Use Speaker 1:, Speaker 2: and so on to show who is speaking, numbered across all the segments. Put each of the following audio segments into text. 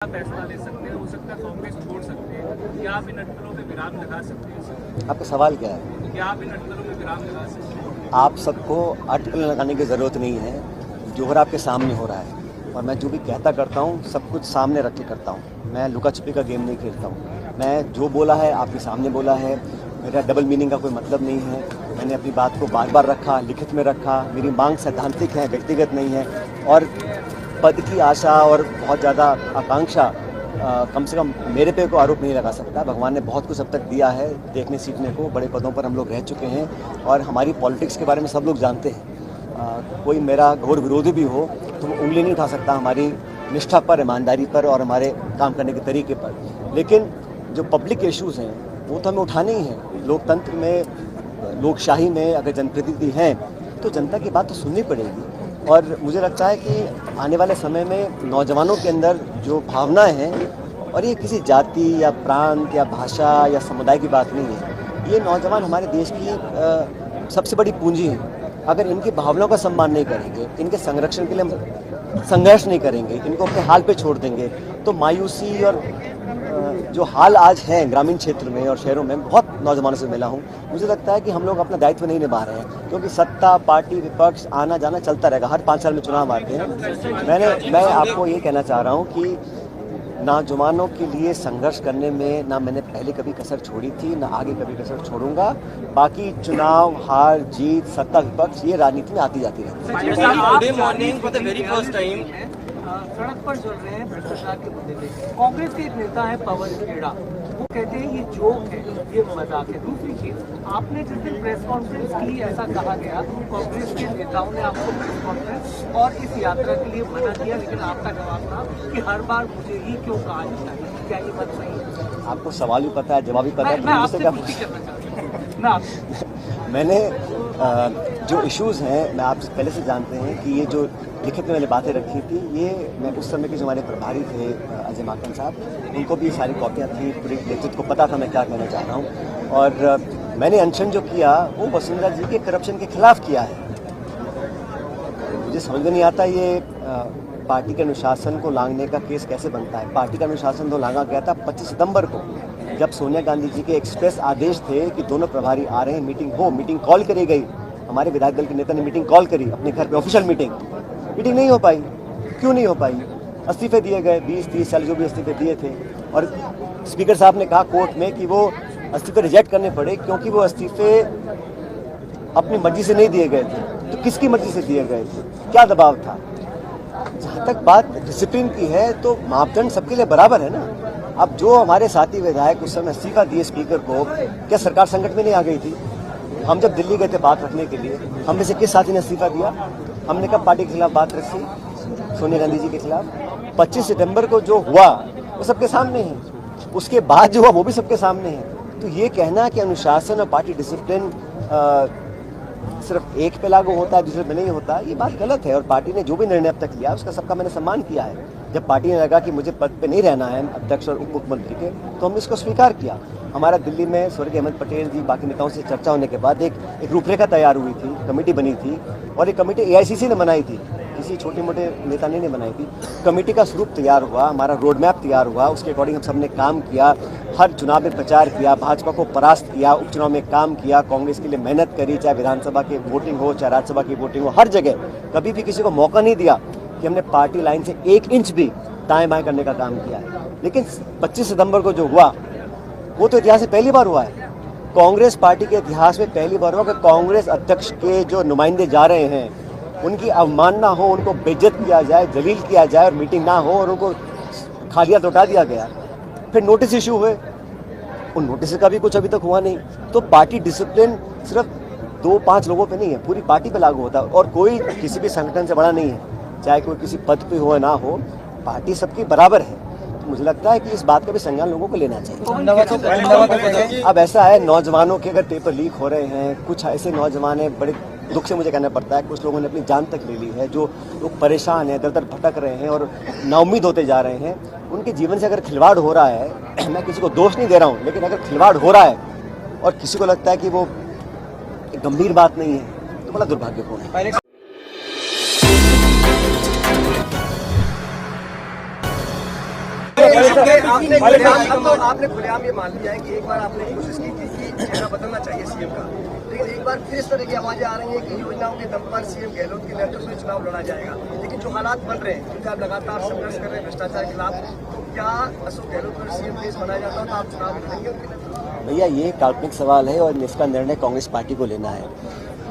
Speaker 1: फैसला ले सकते हैं, हो सकता है कांग्रेस छोड़ सकते हैं, क्या आप इन अटकलों में विराम लगा सकते हैं?
Speaker 2: आपका सवाल क्या है?
Speaker 1: क्या आप इन अटकलों में विराम लगा सकते हैं?
Speaker 2: आप सबको अटकल लगाने की ज़रूरत नहीं है। जो हो रहा आपके सामने हो रहा है, और मैं जो भी कहता करता हूँ सब कुछ सामने रख के करता हूँ। मैं लुका छिपी का गेम नहीं खेलता हूँ। मैं जो बोला है आपके सामने बोला है। मेरा डबल मीनिंग का कोई मतलब नहीं है। मैंने अपनी बात को बार बार रखा, लिखित में रखा। मेरी मांग सैद्धांतिक है, व्यक्तिगत नहीं है। और पद की आशा और बहुत ज़्यादा आकांक्षा कम से कम मेरे पे को आरोप नहीं लगा सकता। भगवान ने बहुत कुछ अब तक दिया है देखने सीखने को। बड़े पदों पर हम लोग रह चुके हैं और हमारी पॉलिटिक्स के बारे में सब लोग जानते हैं। कोई मेरा घोर विरोधी भी हो तो वो उंगली नहीं उठा सकता हमारी निष्ठा पर, ईमानदारी पर और हमारे काम करने के तरीके पर। लेकिन जो पब्लिक इश्यूज़ हैं वो तो हमें उठाने ही हैं। लोकतंत्र में, लोकशाही में अगर जनप्रतिनिधि हैं तो जनता की बात तो सुननी पड़ेगी। और मुझे लगता है कि आने वाले समय में नौजवानों के अंदर जो भावनाएं हैं, और ये किसी जाति या प्रांत या भाषा या समुदाय की बात नहीं है, ये नौजवान हमारे देश की सबसे बड़ी पूंजी है। अगर इनकी भावनाओं का सम्मान नहीं करेंगे, इनके संरक्षण के लिए हम संघर्ष नहीं करेंगे, इनको अपने हाल पे छोड़ देंगे, तो मायूसी और जो हाल आज हैं ग्रामीण क्षेत्र में और शहरों में, बहुत नौजवानों से मिला हूँ, मुझे लगता है कि हम लोग अपना दायित्व नहीं निभा रहे हैं। क्योंकि सत्ता, पार्टी, विपक्ष आना जाना चलता रहेगा। हर 5 साल में चुनाव आते हैं। मैं आपको ये कहना चाह रहा हूँ कि नौजवानों के लिए संघर्ष करने में ना मैंने पहले कभी कसर छोड़ी थी, ना आगे कभी कसर छोड़ूंगा। बाकी चुनाव, हार जीत, सत्ता, विपक्ष, ये राजनीति में आती जाती रहती है।
Speaker 1: सड़क पर चल रहे हैं भ्रष्टाचार के मुद्दे पे। कांग्रेस के एक नेता है पवन खेड़ा, वो कहते हैं ये जोक है, ये मजाक है। दूसरी चीज, आपने जिस दिन प्रेस कॉन्फ्रेंस की ऐसा कहा गया, कांग्रेस के नेताओं ने आपको प्रेस कॉन्फ्रेंस और इस यात्रा के लिए मना किया, लेकिन आपका जवाब था कि हर बार मुझे ही क्यों कहा जाता है। क्या ये बात सही है?
Speaker 2: आपको सवाल भी पता है, जवाब भी पता है।
Speaker 1: मैं आपसे पूछी करना चाहता हूँ। मैं आपसे
Speaker 2: मैंने जो इश्यूज़ हैं, मैं आप पहले से जानते हैं कि ये जो लिखित में मैंने बातें रखी थी, ये मैं उस समय के जो हमारे प्रभारी थे अजय माकन साहब, उनको भी सारी कॉपियाँ थी। पूरे नेतृत्व को पता था मैं क्या कहना चाह रहा हूँ। और मैंने अनशन जो किया वो वसुंधरा जी के करप्शन के खिलाफ किया है। मुझे समझ में नहीं आता ये पार्टी के अनुशासन को लांघने का केस कैसे बनता है। पार्टी का अनुशासन तो लांघा गया था 25 सितंबर को, जब सोनिया गांधी जी के एक्सप्रेस आदेश थे कि दोनों प्रभारी आ रहे हैं, मीटिंग हो। मीटिंग कॉल करी गई, हमारे विधायक दल के नेता ने मीटिंग कॉल करी अपने घर पे, ऑफिशियल मीटिंग नहीं हो पाई। क्यों नहीं हो पाई? इस्तीफे दिए गए, 20-30 साल जो भी इस्तीफे दिए थे। और स्पीकर साहब ने कहा कोर्ट में कि वो इस्तीफे रिजेक्ट करने पड़े क्योंकि वो इस्तीफे अपनी मर्जी से नहीं दिए गए थे। तो किसकी मर्जी से दिए गए थे? क्या दबाव था? जहाँ तक बात डिसिप्लिन की है तो मापदंड सबके लिए बराबर है ना। अब जो हमारे साथी विधायक उस समय इस्तीफा दिए स्पीकर को, क्या सरकार संकट में नहीं आ गई थी? हम जब दिल्ली गए थे बात रखने के लिए, हम में से किस साथी ने इस्तीफा दिया? हमने कब पार्टी के खिलाफ बात रखी? सोनिया गांधी जी के खिलाफ। 25 सितंबर को जो हुआ वो सबके सामने है, उसके बाद जो हुआ वो भी सबके सामने है। तो ये कहना कि अनुशासन और पार्टी डिसिप्लिन सिर्फ एक पे लागू होता है, दूसरे पे नहीं होता, ये बात गलत है। और पार्टी ने जो भी निर्णय अब तक लिया उसका सबका मैंने सम्मान किया है। जब पार्टी ने लगा कि मुझे पद पे नहीं रहना है अध्यक्ष और उप मुख्यमंत्री के, तो हमने इसको स्वीकार किया। हमारा दिल्ली में स्वर्गीय अहमद पटेल जी, बाकी नेताओं से चर्चा होने के बाद एक रूपरेखा तैयार हुई थी, कमेटी बनी थी। और ये कमेटी AICC ने बनाई थी, किसी छोटे मोटे नेता ने बनाई थी। कमेटी का स्वरूप तैयार हुआ, हमारा रोड मैप तैयार हुआ, उसके अकॉर्डिंग हम सब ने काम किया। हर चुनाव में प्रचार किया, भाजपा को परास्त किया, उपचुनाव में काम किया, कांग्रेस के लिए मेहनत करी, चाहे विधानसभा की वोटिंग हो, चाहे राज्यसभा की वोटिंग हो, हर जगह कभी भी किसी को मौका नहीं दिया कि हमने पार्टी लाइन से 1 इंच भी दाएं बाएं करने का काम किया है। लेकिन 25 सितंबर को जो हुआ वो तो इतिहास में पहली बार हुआ है। कांग्रेस पार्टी के इतिहास में पहली बार हुआ कि कांग्रेस अध्यक्ष के जो नुमाइंदे जा रहे हैं उनकी अवमानना हो, उनको बेइज्जत किया जाए, जलील किया जाए, और मीटिंग ना हो और उनको खालिया लौटा दिया गया। फिर नोटिस इशू हुए, उन नोटिस का भी कुछ अभी तक हुआ नहीं। तो पार्टी डिसिप्लिन सिर्फ 2-5 लोगों पे नहीं है, पूरी पार्टी पे लागू होता है। और कोई किसी भी संगठन से बड़ा नहीं है, चाहे कोई किसी पद पे हो या ना हो, पार्टी सबकी बराबर है। तो मुझे लगता है कि इस बात का भी संज्ञान लोगों को लेना चाहिए। अब ऐसा है, नौजवानों के अगर पेपर लीक हो रहे हैं, कुछ ऐसे नौजवान हैं, बड़े दुख से मुझे कहना पड़ता है, कुछ लोगों ने अपनी जान तक ले ली है, जो लोग परेशान हैं, दर दर भटक रहे हैं और नाउम्मीद होते जा रहे हैं। उनके जीवन से अगर खिलवाड़ हो रहा है, मैं किसी को दोष नहीं दे रहा हूँ, लेकिन अगर खिलवाड़ हो रहा है और किसी को लगता है कि वो एक गंभीर बात नहीं है, तो बड़ा दुर्भाग्यपूर्ण है।
Speaker 3: आपने खुलेआम ये मान लिया है कि एक बार आपने कोशिश की थी कि चेहरा बदलना चाहिए सीएम का, लेकिन एक बार फिर इस तरह की आवाजें आ रही हैं कि योजनाओं के दम पर सीएम गहलोत के नेतृत्व में चुनाव लड़ा जाएगा। लेकिन जो हालात बन रहे हैं, क्योंकि आप लगातार संघर्ष कर रहे हैं भ्रष्टाचार के खिलाफ, तो क्या अशोक गहलोत पर सीएम देश बनाया जाता है तो आप चुनाव लड़ेंगे उनके नेतृत्व?
Speaker 2: भैया ये काल्पनिक सवाल है और इसका निर्णय कांग्रेस पार्टी को लेना है।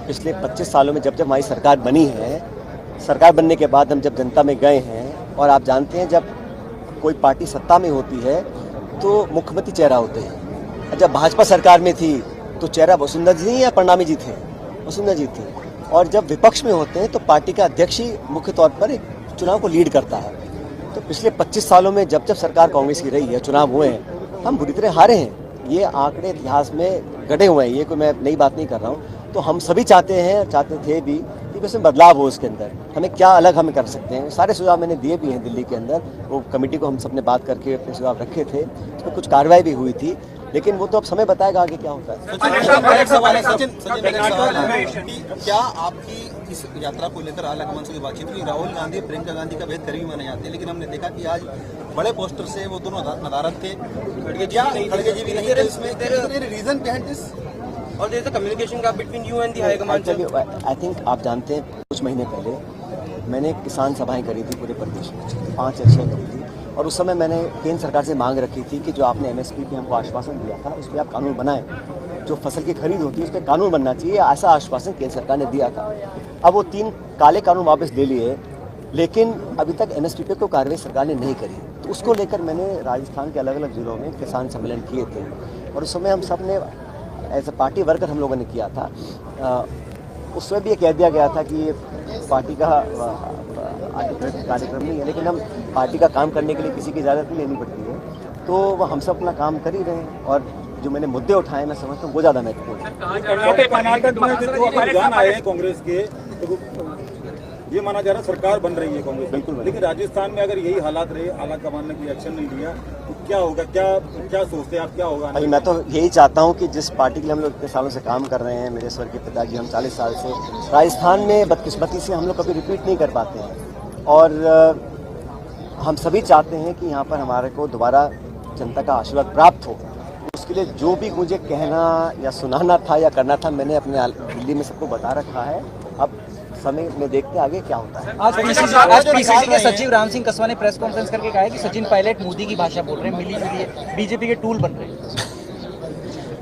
Speaker 2: पिछले 25 सालों में जब जब हमारी सरकार बनी है, सरकार बनने के बाद हम जब जनता में गए हैं, और आप जानते हैं जब कोई पार्टी सत्ता में होती है तो मुख्यमंत्री चेहरा होते हैं। जब भाजपा सरकार में थी तो चेहरा वसुंधरा जी या प्रणामी जी थे, वसुंधरा जी थी। और जब विपक्ष में होते हैं तो पार्टी का अध्यक्ष ही मुख्य तौर पर एक चुनाव को लीड करता है। तो पिछले 25 सालों में जब जब सरकार कांग्रेस की रही है, चुनाव हुए हैं, हम बुरी तरह हारे हैं। ये आंकड़े इतिहास में गढ़े हुए हैं, ये कोई मैं नई बात नहीं कर रहा हूँ। तो हम सभी चाहते हैं, चाहते थे भी कि उसमें बदलाव हो, उसके अंदर हमें क्या अलग हम कर सकते हैं। सारे सुझाव मैंने दिए भी हैं दिल्ली के अंदर, वो कमेटी को हम सब ने बात करके अपने सुझाव रखे थे, उसमें कुछ कार्रवाई भी हुई थी, लेकिन वो तो अब समय बताएगा आगे क्या होता है।
Speaker 4: सचिन, क्या आपकी इस यात्रा को लेकर आलाकमान से बातचीत हुई? राहुल गांधी प्रियंका गांधी का भेद करीबी माने जाते हैं, लेकिन हमने देखा कि आज बड़े पोस्टर से वो दोनों नदारत थे, खड़गे जी भी नहीं थे इसमें। रीजन बिहाइंड दिस और there is a communication gap between you and the high command.
Speaker 2: I think आप जानते हैं कुछ महीने पहले मैंने किसान सभाएं करी थी पूरे प्रदेश में, 5 या 6 करी थी, और उस समय मैंने केंद्र सरकार से मांग रखी थी कि जो आपने MSP पे हमको आश्वासन दिया था उस पर आप कानून बनाएं, जो फसल की खरीद होती है उस पर कानून बनना चाहिए, ऐसा आश्वासन केंद्र सरकार ने दिया था। अब वो 3 काले कानून वापस ले लिए, लेकिन अभी तक MSP पे कोई कार्रवाई सरकार ने नहीं करी। तो उसको लेकर मैंने राजस्थान के अलग अलग जिलों में किसान सम्मेलन किए थे, और उस समय हम सब ने एज ए पार्टी वर्कर हम लोगों ने किया था। उसमें भी ये कह दिया गया था कि ये पार्टी का कार्यक्रम नहीं है, लेकिन हम पार्टी का काम करने के लिए किसी की इजाज़त नहीं लेनी पड़ती है। तो वह हम सब अपना काम कर ही रहे हैं, और जो मैंने मुद्दे उठाए मैं समझता हूँ वो ज़्यादा महत्वपूर्ण है।
Speaker 5: कर्नाटक में जो रुझान आए हैं कांग्रेस के, तो ये माना जा रहा है सरकार बन रही है कांग्रेस,
Speaker 2: बिल्कुल।
Speaker 5: लेकिन राजस्थान में अगर यही हालात रहे, आला कमान ने कोई एक्शन नहीं लिया तो क्या होगा? क्या सोचते हैं आप, क्या होगा?
Speaker 2: भाई मैं तो यही चाहता हूँ कि जिस पार्टी के लिए हम लोग इतने सालों से काम कर रहे हैं, मेरे स्वर्गीय पिताजी हम 40 साल से राजस्थान में, बदकिस्मती से हम लोग कभी रिपीट नहीं कर पाते हैं, और हम सभी चाहते हैं कि यहाँ पर हमारे को दोबारा जनता का आशीर्वाद प्राप्त हो। उसके लिए जो भी मुझे कहना या सुनाना था या करना था, मैंने अपने दिल्ली में सबको बता रखा है। अब समय में देखते आगे क्या होता है।
Speaker 6: आज पीसीसी के सचिव राम सिंह कसवा ने प्रेस कॉन्फ्रेंस करके कहा है कि सचिन पायलट मोदी की भाषा बोल रहे हैं, मिली जुली बीजेपी के टूल बन रहे हैं।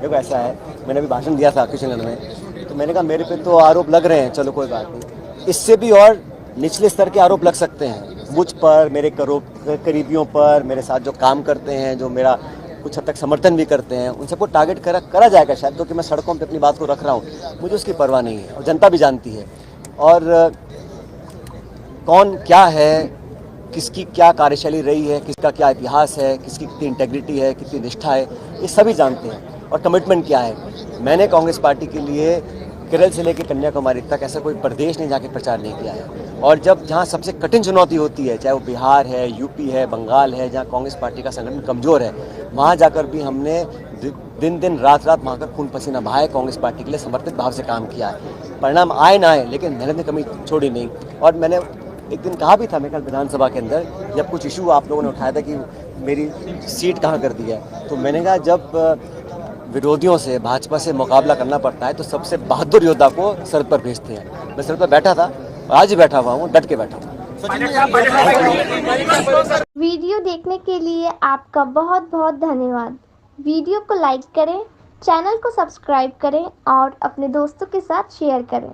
Speaker 2: देखो ऐसा है, मैंने अभी भाषण दिया था किशनगंज में, तो मैंने कहा मेरे पे तो आरोप लग रहे हैं, चलो कोई बात नहीं, इससे भी और निचले स्तर के आरोप लग सकते हैं मुझ पर, मेरे करीबियों पर, मेरे साथ जो काम करते हैं, जो मेरा कुछ हद तक समर्थन भी करते हैं, उन सबको टारगेट करा जाएगा शायद, क्योंकि मैं सड़कों पे अपनी बात को रख रहा हूँ। मुझे उसकी परवाह नहीं है, और जनता भी जानती है। और कौन क्या है, किसकी क्या कार्यशैली रही है, किसका क्या इतिहास है, किसकी कितनी इंटेग्रिटी है, कितनी निष्ठा है, ये सभी जानते हैं। और कमिटमेंट क्या है, मैंने कांग्रेस पार्टी के लिए केरल से लेकर कन्याकुमारी तक ऐसा कोई प्रदेश नहीं जाके प्रचार नहीं किया है। और जब जहाँ सबसे कठिन चुनौती होती है, चाहे वो बिहार है, यूपी है, बंगाल है, जहाँ कांग्रेस पार्टी का संगठन कमज़ोर है, वहाँ जाकर भी हमने दिन दिन रात रात वहाँ कर खून पसीना बहाए, कांग्रेस पार्टी के लिए समर्पित भाव से काम किया है। परिणाम आए ना आए, लेकिन मेहनत ने कमी छोड़ी नहीं। और मैंने एक दिन कहा भी था, मैं कल विधानसभा के अंदर, जब कुछ इशू आप लोगों ने उठाया था कि मेरी सीट कहाँ कर दी है, तो मैंने कहा जब विरोधियों से, भाजपा से मुकाबला करना पड़ता है तो सबसे बहादुर योद्धा को सरहद पर भेजते हैं। मैं सरहद पर बैठा था, आज ही बैठा हुआ हूँ, डट के बैठा हूँ।
Speaker 7: वीडियो देखने के लिए आपका बहुत बहुत धन्यवाद। वीडियो को लाइक करें, चैनल को सब्सक्राइब करें और अपने दोस्तों के साथ शेयर करें।